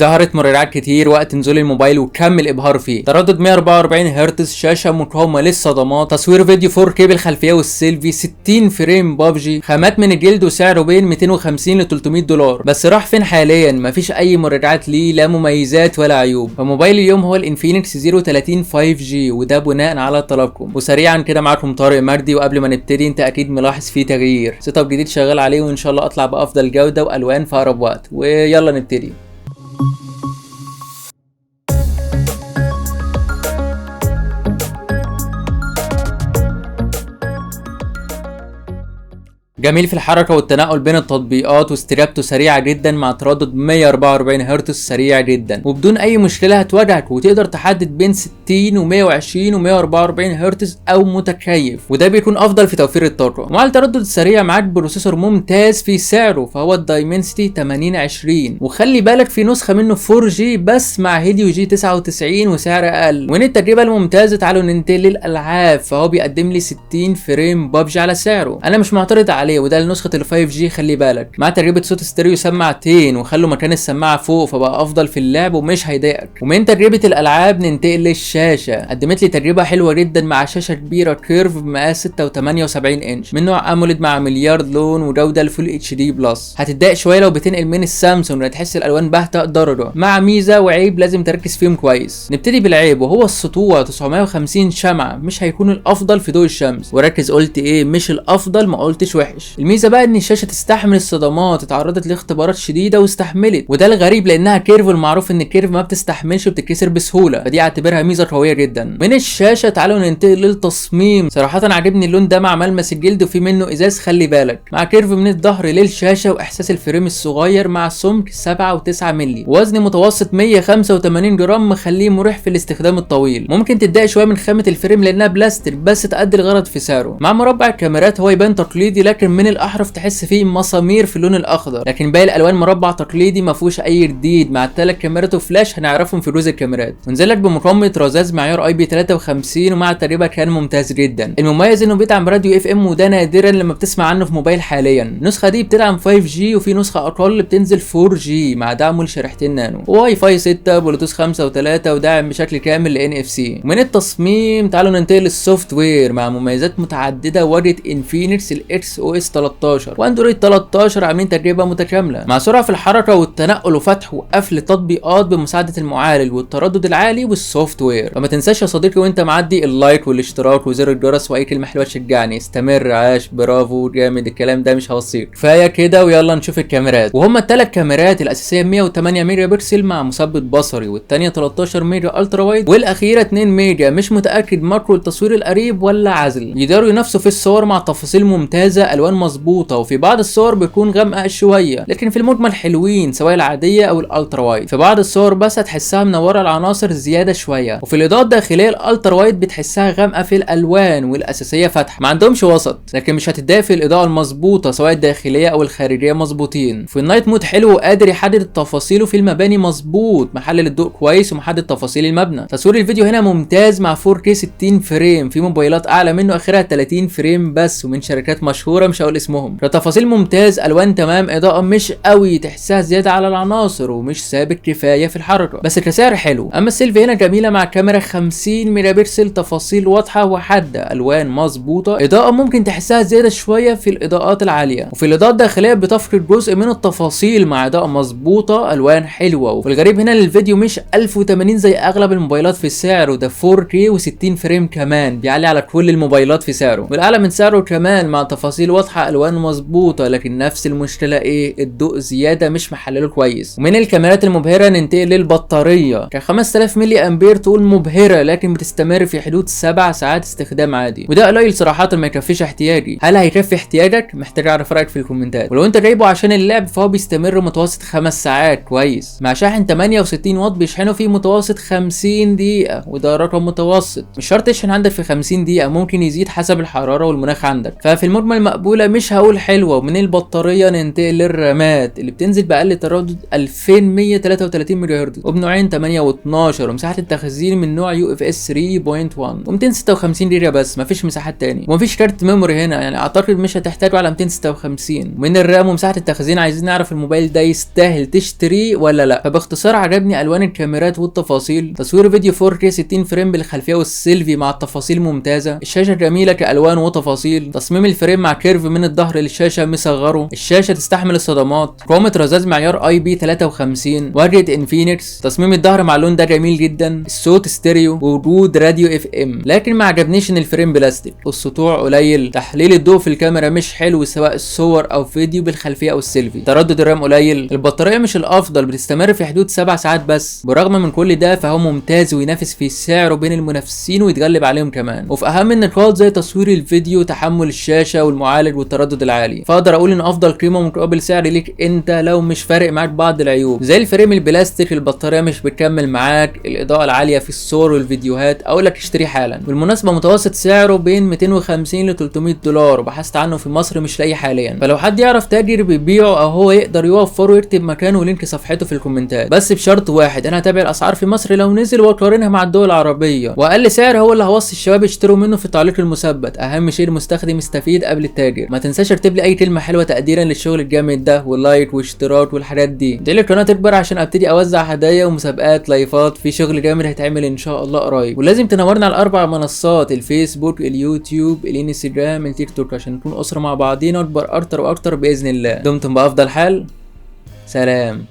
ظهرت مرورات كتير وقت نزول الموبايل وكم الابهار فيه. تردد 144 هرتز، شاشه مقاومه للصدمات، تصوير فيديو 4K بالخلفيه والسيلفي، 60 فريم بابجي، خامات من الجلد، وسعره بين 250 ل 300 دولار. بس راح فين حاليا؟ مفيش اي مراجعات ليه، لا مميزات ولا عيوب. فموبايل اليوم هو الانفينكس 030 5G، وده بناء على طلبكم. وسريعا كده معاكم طارق مردي، وقبل ما نبتدي انت اكيد ملاحظ فيه تغيير، سيت اب جديد شغال عليه، وان شاء الله اطلع بافضل جوده والوان في اقرب وقت. ويلا نبتدي. جميل في الحركه والتنقل بين التطبيقات، واستجابته سريعه جدا مع تردد 144 هرتز سريع جدا وبدون اي مشكله هتواجهك، وتقدر تحدد بين 60 و120 و144 هرتز او متكيف، وده بيكون افضل في توفير الطاقه. ومع التردد السريع معاك بروسيسور ممتاز في سعره، فهو الدايمنسيتي 8020، وخلي بالك في نسخه منه 4G بس مع هيليو جي 99 وسعر اقل. ومن التجربه الممتازه تعالوا ننتقل للالعاب، فهو بيقدم لي 60 فريم بابجي على سعره، انا مش معترض عليه، وده لنسخه ال 5G. خلي بالك مع تجربه صوت ستيريو سماعتين، وخلوا مكان السماعه فوق فبقى افضل في اللعب ومش هيضايقك. ومن تجربه الالعاب ننتقل للشاشه، قدمت لي تجربه حلوه جدا مع شاشه كبيره كيرف بمقاس 6.78 انش من نوع اموليد مع مليار لون وجوده الفول اتش دي بلس. هتتضايق شويه لو بتنقل من السامسونج وتحس الالوان باهته درجه، مع ميزه وعيب لازم تركز فيهم كويس. نبتدي بالعيب، وهو السطوع 950 شمعه، مش هيكون الافضل في ضوء الشمس. وركز قلت ايه؟ مش الافضل، ما قلتش وحش. الميزه بقى ان الشاشه تستحمل الصدمات، اتعرضت لاختبارات شديده واستحملت، وده الغريب لانها كيرف، والمعروف ان الكيرف ما بتستحملش وبتتكسر بسهوله، فدي اعتبرها ميزه قويه جدا. من الشاشه تعالوا ننتقل للتصميم، صراحه عجبني اللون ده مع ملمس الجلد، وفي منه ازاز خلي بالك، مع كيرف من الظهر للشاشه، واحساس الفريم الصغير مع سمك 7.9 مللي، وزن متوسط 185 جرام مخليه مريح في الاستخدام الطويل. ممكن تتضايق شويه من خامه الفريم لانها بلاستيك، بس تأدي الغرض في سعره. مع مربع الكاميرات هو يبان تقليدي، لكن من الاحرف تحس فيه مسامير في اللون الاخضر، لكن باقي الالوان مربع تقليدي ما فيهوش اي جديد. مع الثلاث كاميرات وفلاش هنعرفهم في جزء الكاميرات. ونزل لك بمقاومه رذاذ معيار اي بي 53، ومع التجربه كان ممتاز جدا. المميز انه بيدعم راديو اف ام، وده نادرا لما بتسمع عنه في موبايل حاليا. النسخه دي بتدعم 5G، وفي نسخه اقل بتنزل 4G مع دعمه لشريحتين نانو، واي فاي 6، بلوتوث 5 و3، وداعم بشكل كامل ل NFC. من التصميم تعالوا ننتقل للسوفت وير، مع مميزات متعدده واجهه انفينكس الاكس او اس 13 واندرويد 13 عاملين تجربه متكامله، مع سرعه في الحركه والتنقل وفتح وقفل تطبيقات بمساعده المعالج والتردد العالي والسوفت وير. فما تنساش يا صديقي وانت معدي اللايك والاشتراك وزر الجرس واي كلمه حلوه تشجعني. استمر، عاش، برافو، جامد، الكلام ده مش هوصيك. كفايه كده ويلا نشوف الكاميرات. وهم الثلاث كاميرات الاساسيه 108 ميجا بكسل مع مثبت بصري، والثانيه 13 ميجا الترا وايد، والاخيره 2 ميجا مش متاكد ماكرو التصوير القريب ولا عزل. يقدروا ينافسوا في الصور مع تفاصيل ممتازه، الوان مظبوطه، وفي بعض الصور بيكون غامقه شويه، لكن في المجمل حلوين سواء العاديه او الالترا وايد. في بعض الصور بس هتحسها منوره العناصر زياده شويه، وفي الاضاءه الداخليه الالترا وايد بتحسها غامقه في الالوان، والاساسيه فاتحه، ما عندهمش وسط. لكن مش هتتضايق في الاضاءه المظبوطه سواء الداخليه او الخارجيه مظبوطين. في النايت مود حلو وقادر يحدد التفاصيل، وفي المباني مظبوط، محلل الضوء كويس ومحدد تفاصيل المبنى. تصوير الفيديو هنا ممتاز مع 4K 60 فريم، في موبايلات اعلى منه اخرها 30 فريم بس، ومن شركات مشهوره مش هقول اسمهم. تفاصيل ممتاز، الوان تمام، اضاءه مش قوي تحسها زياده على العناصر، ومش ثابت كفايه في الحركه، بس كسعر حلو. اما السيلفي هنا جميله مع كاميرا 50 ميجا بكسل، تفاصيل واضحه وحاده، الوان مظبوطه، اضاءه ممكن تحسها زياده شويه في الاضاءات العاليه، وفي الاضاءه الداخليه بتفقد جزء من التفاصيل مع اضاءه مظبوطه، الوان حلوه. وفي الغريب هنا الفيديو مش 1080 زي اغلب الموبايلات في السعر، وده 4K و60 فريم كمان، بيعلي على كل الموبايلات في سعره، والاعلى من سعره كمان مع تفاصيل واضحه، الوان مظبوطه، لكن نفس المشكله ايه؟ الضوء زياده مش محلله كويس. ومن الكاميرات المبهره ننتقل للبطاريه، ك 5000 ملي امبير تقول مبهره، لكن بتستمر في حدود 7 ساعات استخدام عادي، وده قليل صراحه ما يكفيش احتياجي. هل هيكفي احتياجك؟ محتاج اعرف رايك في الكومنتات. ولو انت جايبه عشان اللعب فهو بيستمر متوسط 5 ساعات كويس، مع شاحن 68 واط بيشحنه في متوسط 50 دقيقه، وده رقم متوسط. مش شرط تشحن عندك في 50 دقيقه، ممكن يزيد حسب الحراره والمناخ عندك، ففي المجمل مقبول سهوله مش هقول حلوه. ومن البطاريه ننتقل للرامات اللي بتنزل باقل تردد 2133 ميجا هرتز وبنوعين 8 و12، ومساحه التخزين من نوع يو اف اس 3.1 و256 جيجا بس، مفيش مساحات تاني، ومفيش كارت ميموري هنا، يعني اعتقد مش هتحتاجه على 256. ومن الرام ومساحه التخزين عايزين نعرف الموبايل ده يستاهل تشتريه ولا لا. فباختصار عجبني الوان الكاميرات والتفاصيل، تصوير فيديو 4K 60 فريم بالخلفيه والسيلفي مع التفاصيل ممتازه، الشاشه جميله كالوان وتفاصيل، تصميم الفريم مع كيرف من الظهر للشاشه مصغره، الشاشه تستحمل الصدمات، قوامه رذاذ معيار IP53، واجهه انفينكس، تصميم الظهر مع اللون ده جميل جدا، الصوت ستيريو، ووجود راديو FM. لكن ما عجبنيش ان الفريم بلاستيك، السطوع قليل، تحليل الضوء في الكاميرا مش حلو سواء الصور او فيديو بالخلفيه او السيلفي، تردد الرام قليل، البطاريه مش الافضل، بتستمر في حدود 7 ساعات بس. برغم من كل ده فهو ممتاز وينافس في سعره بين المنافسين ويتغلب عليهم كمان. وفي اهم النقاط زي تصوير الفيديو، تحمل الشاشه والمعالج والتردد العالي، فاقدر اقول ان افضل قيمه مقابل سعر ليك انت لو مش فارق معاك بعض العيوب زي الفريم البلاستيك، البطاريه مش بتكمل معاك، الاضاءه العاليه في الصور والفيديوهات، اقول لك اشتريه حالا. بالمناسبه متوسط سعره بين 250 ل 300 دولار، وبحثت عنه في مصر مش لاقي حاليا. فلو حد يعرف تاجر بيبيعه او هو يقدر يوفره يكتب مكانه ولينك صفحته في الكومنتات، بس بشرط واحد، انا هتابع الاسعار في مصر لو نزل واقارنها مع الدول العربيه، واقل سعر هو اللي هوصي الشباب يشتروا منه في التعليق المثبت. اهم شيء المستخدم يستفيد قبل التاجر. ما تنساش تكتب لي اي كلمه حلوه تقديرا للشغل الجامد ده، واللايك واشتراك والحاجات دي. ادعي لي القناه تكبر عشان ابتدي اوزع هدايا ومسابقات لايفات، في شغل جامد هيتعمل ان شاء الله قريب. ولازم تنورنا على الاربع منصات، الفيسبوك، اليوتيوب، الانستجرام، التيك توك، عشان نكون اسره مع بعضينا واكبر اكتر واكتر باذن الله. دمتم بافضل حال، سلام.